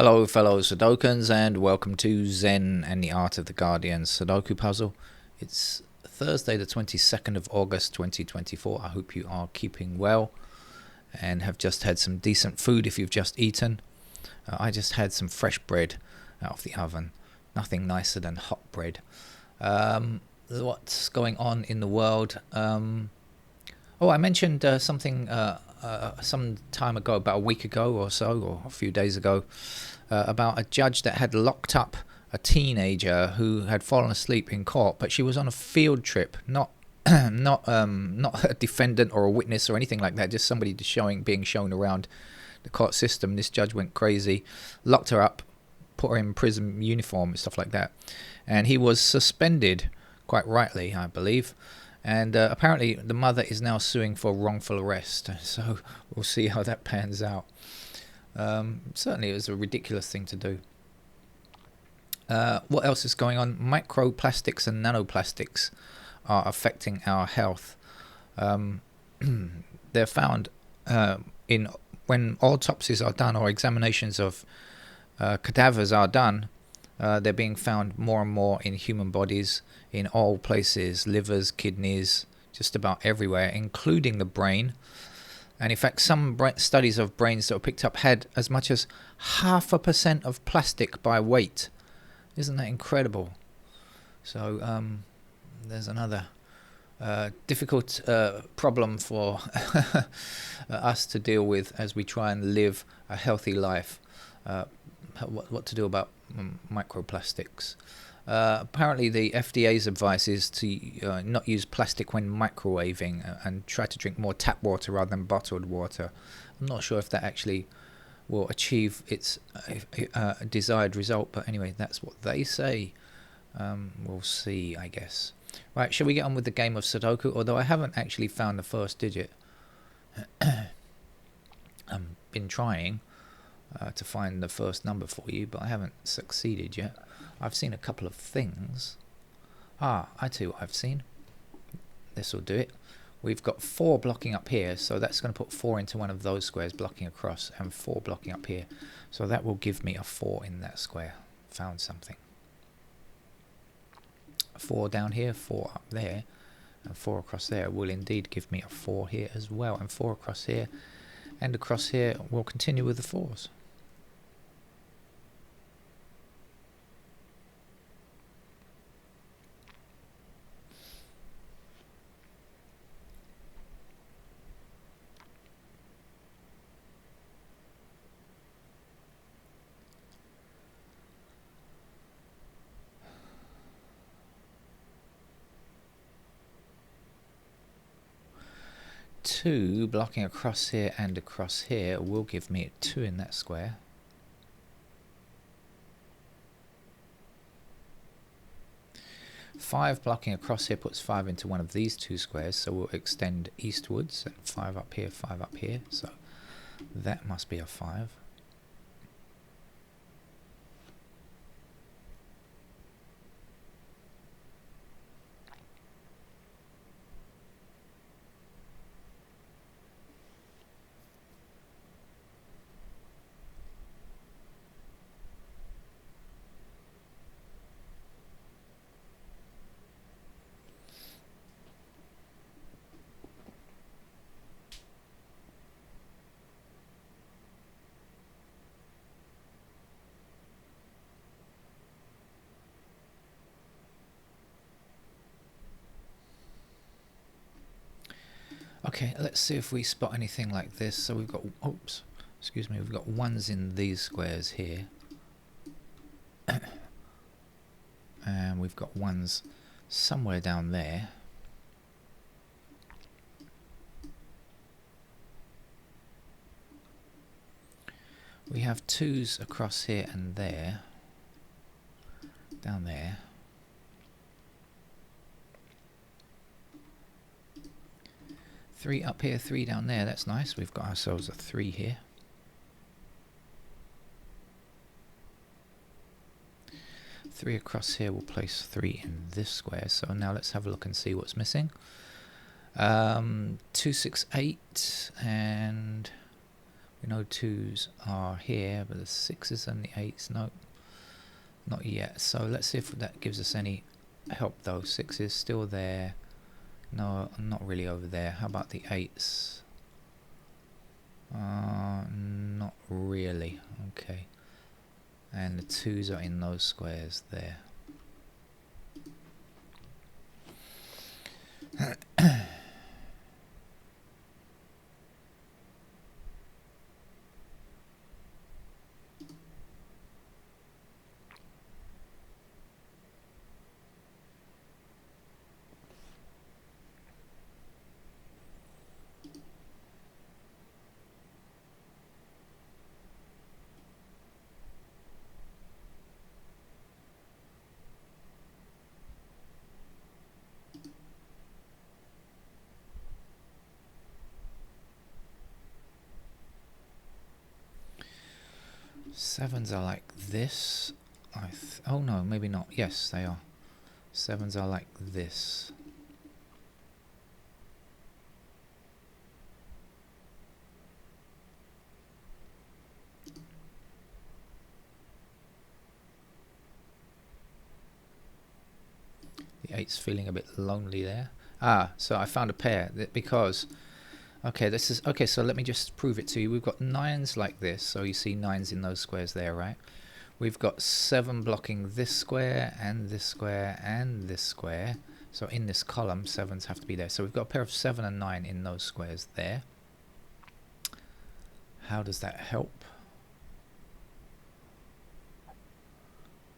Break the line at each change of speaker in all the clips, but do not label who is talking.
Hello fellow Sudokans and welcome to Zen and the Art of the Guardian Sudoku Puzzle. It's Thursday the 22nd of August 2024. I hope you are keeping well and have just had some decent food if you've just eaten. I just had some fresh bread out of the oven. Nothing nicer than hot bread. What's going on in the world? I mentioned something some time ago, about a week ago or so, or a few days ago, about a judge that had locked up a teenager who had fallen asleep in court, but she was on a field trip, not not a defendant or a witness or anything like that, just somebody being shown around the court system. This judge went crazy, locked her up, put her in prison uniform and stuff like that, and he was suspended, quite rightly, I believe. And apparently the mother is now suing for wrongful arrest. So we'll see how that pans out. Certainly it was a ridiculous thing to do. What else is going on? Microplastics and nanoplastics are affecting our health. They're found when autopsies are done or examinations of cadavers are done. They're being found more and more in human bodies, in all places, livers, kidneys, just about everywhere, including the brain. And in fact, some studies of brains that were picked up had as much as 0.5% of plastic by weight. Isn't that incredible? So there's another difficult problem for us to deal with as we try and live a healthy life. What to do about microplastics. Apparently the FDA's advice is to not use plastic when microwaving and try to drink more tap water rather than bottled water. I'm not sure if that actually will achieve its desired result, but anyway, that's what they say. We'll see, I guess. Right, shall we get on with the game of Sudoku? Although I haven't actually found the first digit. I've been trying to find the first number for you, but I haven't succeeded yet. I've seen a couple of things. I tell you what I've seen. This will do it. We've got 4 blocking up here, so that's going to put 4 into one of those squares blocking across, and 4 blocking up here. So that will give me a 4 in that square. Found something. 4 down here, 4 up there, and 4 across there will indeed give me a 4 here as well, and 4 across here, and across here we'll continue with the 4s. Two blocking across here and across here will give me 2 in that square. Five blocking across here puts 5 into one of these 2 squares, so we'll extend eastwards, and 5 up here, 5 up here, so that must be a 5. Okay, let's see if we spot anything like this. So we've got, we've got 1s in these squares here. And we've got 1s somewhere down there. We have 2s across here and there. Down there. 3 up here, 3 down there. That's nice. We've got ourselves a 3 here. 3 across here. We'll place 3 in this square. So now let's have a look and see what's missing. 2, 6, 8, and We know 2s are here, but the 6s and the 8s, no, not yet. So let's see if that gives us any help though. 6 is still there. No, not really over there. How about the 8s? Not really. Okay. And the 2s are in those squares there. Sevens are like this. Oh no, maybe not. Yes, they are. Sevens are like this. The 8's feeling a bit lonely there. Ah, so I found a pair because okay, this is okay, so let me just prove it to you. We've got 9s like this, so you see 9s in those squares there, right? We've got 7 blocking this square and this square and this square. So in this column, 7s have to be there. So we've got a pair of 7 and 9 in those squares there. How does that help?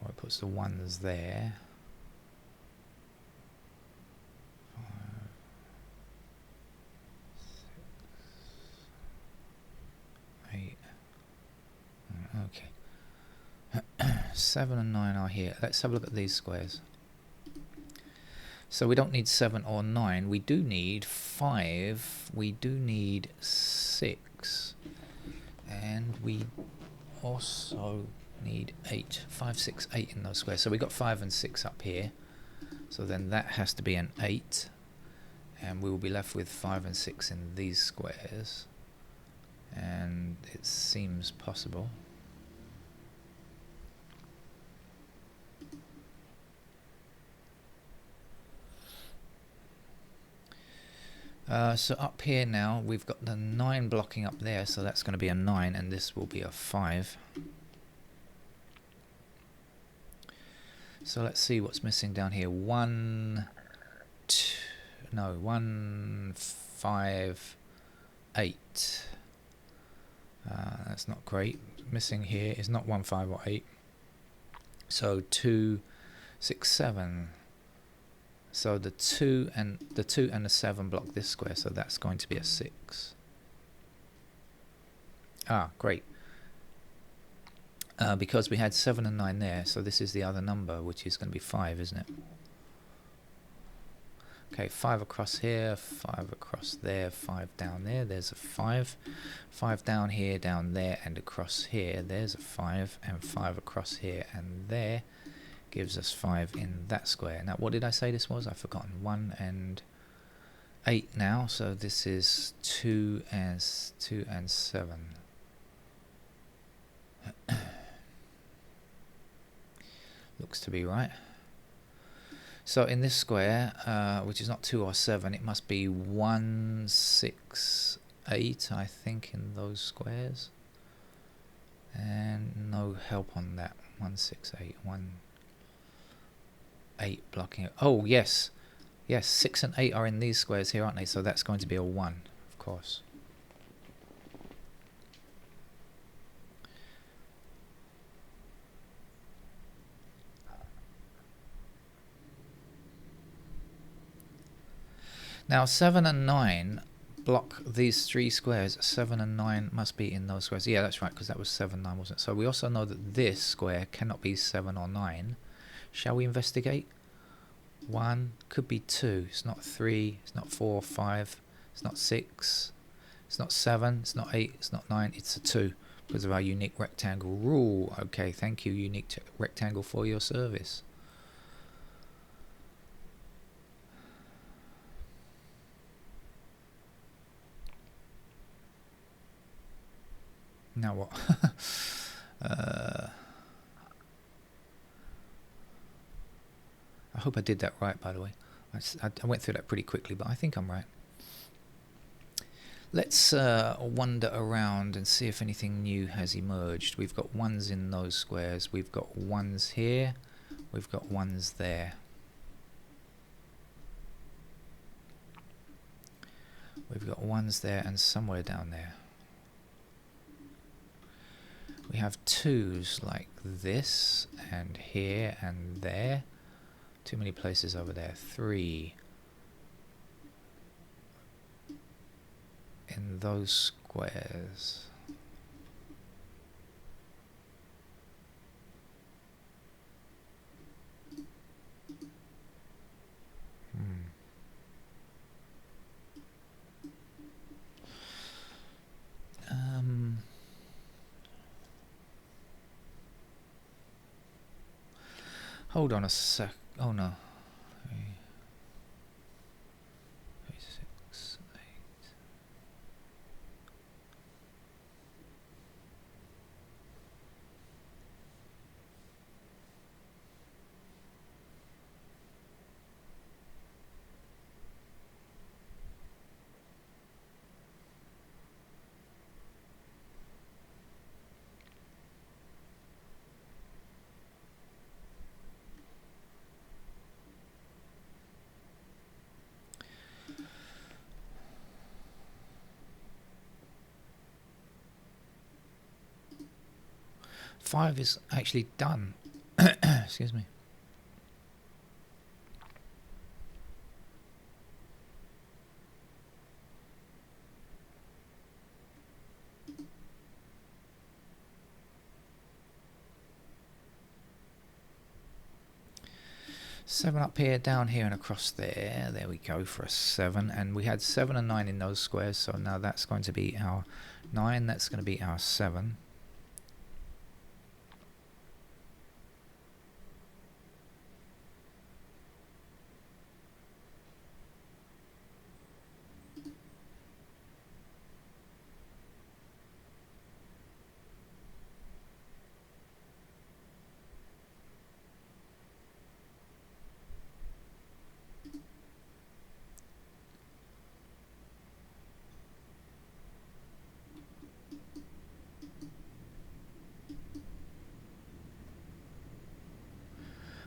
Well, it puts the 1s there. 5, 6, 8. Okay. 7 and 9 are here. Let's have a look at these squares. So we don't need 7 or 9. We do need 5. We do need 6. And we also need 8. 5, 6, 8 in those squares. So we got 5 and 6 up here. So then that has to be an 8. And we will be left with 5 and 6 in these squares. And it seems possible. So up here now we've got the 9 blocking up there, so that's going to be a 9 and this will be a 5. So let's see what's missing down here. 1, 5, 8. That's not great. Missing here is not 1, 5 or 8. So 2, 6, 7. So the 2 and the 7 block this square, so that's going to be a 6. Ah, great. Because we had 7 and 9 there, so this is the other number, which is going to be 5, isn't it? Okay, 5 across here, 5 across there, 5 down there, there's a 5. 5 down here, down there, and across here, there's a 5, and 5 across here and there gives us 5 in that square. Now, what did I say this was? I've forgotten. 1 and 8 now, so this is 2 and 7. Looks to be right. So in this square, which is not 2 or 7, it must be 1, 6, 8, I think, in those squares. And no help on that. 1, 6, 8, 1, 8 blocking it. Oh, yes. Yes, 6 and 8 are in these squares here, aren't they? So that's going to be a 1, of course. Now 7 and 9 block these 3 squares. 7 and 9 must be in those squares. Yeah, that's right, because that was 7, 9, wasn't it? So we also know that this square cannot be 7 or 9. Shall we investigate? 1, could be 2. It's not 3, it's not 4, 5, it's not 6, it's not 7, it's not 8, it's not 9, it's a 2. Because of our unique rectangle rule. Okay, thank you, unique rectangle, for your service. Now what? I hope I did that right, by the way. I went through that pretty quickly, but I think I'm right. Let's wander around and see if anything new has emerged. We've got ones in those squares. We've got ones here. We've got ones there. We've got ones there and somewhere down there. We have twos like this and here and there. Too many places over there. Three in those squares. Hold on a sec. Oh no. 3, 6, 8. Five is actually done. Excuse me. Seven up here, down here, and across there. There we go for a 7. And we had 7 and 9 in those squares, so now that's going to be our 9. That's going to be our 7.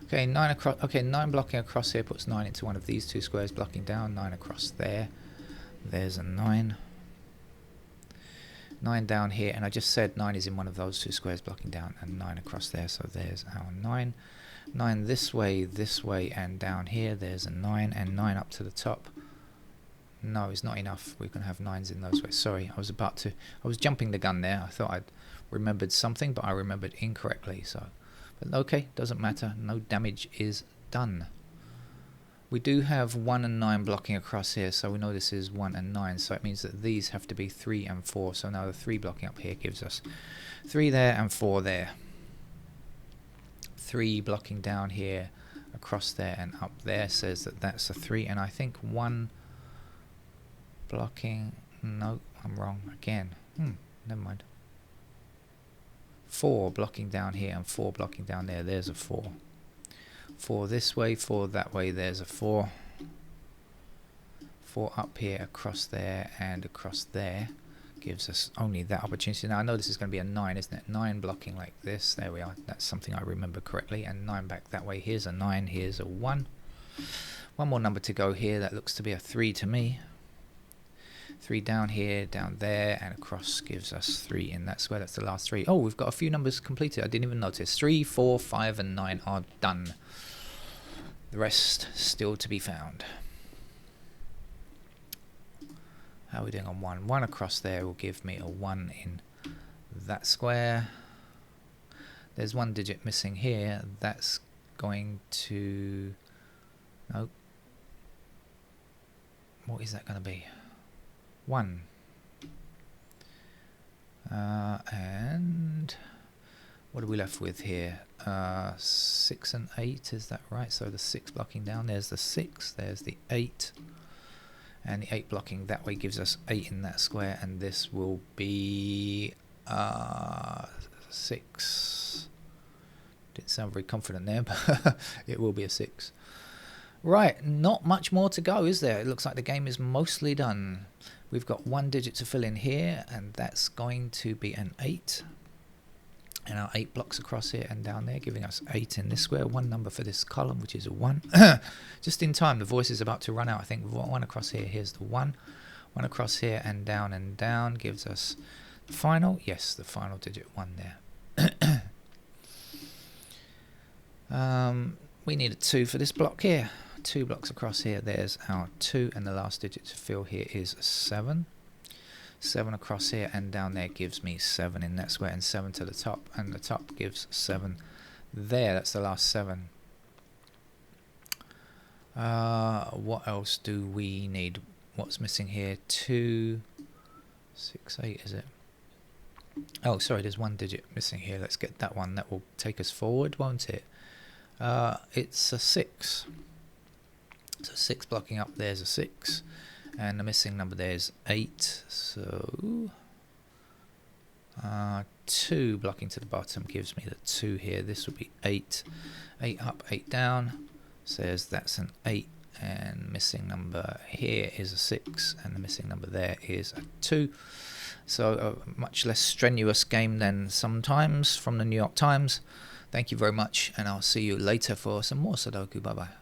Okay, 9 across. Okay, 9 blocking across here puts 9 into one of these two squares, blocking down. 9 across there. There's a 9. 9 down here, and I just said 9 is in one of those two squares, blocking down, and 9 across there. So there's our 9. 9 this way, and down here. There's a 9, and 9 up to the top. No, it's not enough. We're going to have 9s in those ways. Sorry, I was jumping the gun there. I thought I'd remembered something, but I remembered incorrectly. So. But okay, doesn't matter. No damage is done. We do have 1 and 9 blocking across here, so we know this is 1 and 9. So it means that these have to be 3 and 4. So now the 3 blocking up here gives us 3 there and 4 there. 3 blocking down here, across there and up there says that that's a 3. And I think 1 blocking... No, I'm wrong again. Never mind. 4 blocking down here and 4 blocking down there. There's a 4. 4 this way, 4 that way. There's a 4. 4 up here, across there, and across there. Gives us only that opportunity. Now I know this is going to be a 9, isn't it? 9 blocking like this. There we are. That's something I remember correctly. And 9 back that way. Here's a 9. Here's a 1. One more number to go here. That looks to be a 3 to me. 3 down here, down there, and across gives us 3 in that square. That's the last 3. Oh, we've got a few numbers completed. I didn't even notice. 3, 4, 5, and 9 are done. The rest still to be found. How are we doing on 1? 1 across there will give me a 1 in that square. There's 1 digit missing here. That's going to... No. What is that going to be? 1. And what are we left with here? 6 and 8, is that right? So the 6 blocking down, there's the 6, there's the 8, and the 8 blocking that way gives us 8 in that square, and this will be 6. Didn't sound very confident there, but it will be a 6. Right, not much more to go, is there? It looks like the game is mostly done. We've got 1 digit to fill in here, and that's going to be an 8. And our 8 blocks across here and down there, giving us 8 in this square. 1 number for this column, which is a 1. Just in time, the voice is about to run out. I think 1 across here, here's the 1. 1 across here and down gives us the final. Yes, the final digit 1 there. We need a 2 for this block here. 2 blocks across here, there's our 2, and the last digit to fill here is 7. 7 across here and down there gives me 7 in that square, and 7 to the top, and the top gives 7 there. That's the last 7. What else do we need? What's missing here? 2, 6, 8, is it? Oh, sorry, there's 1 digit missing here. Let's get that one. That will take us forward, won't it? It's a 6. So 6 blocking up, there's a 6. And the missing number there is 8. So 2 blocking to the bottom gives me the 2 here. This would be 8. 8 up, 8 down. Says that's an 8. And missing number here is a 6. And the missing number there is a 2. So a much less strenuous game than sometimes from the New York Times. Thank you very much, and I'll see you later for some more Sudoku. Bye bye.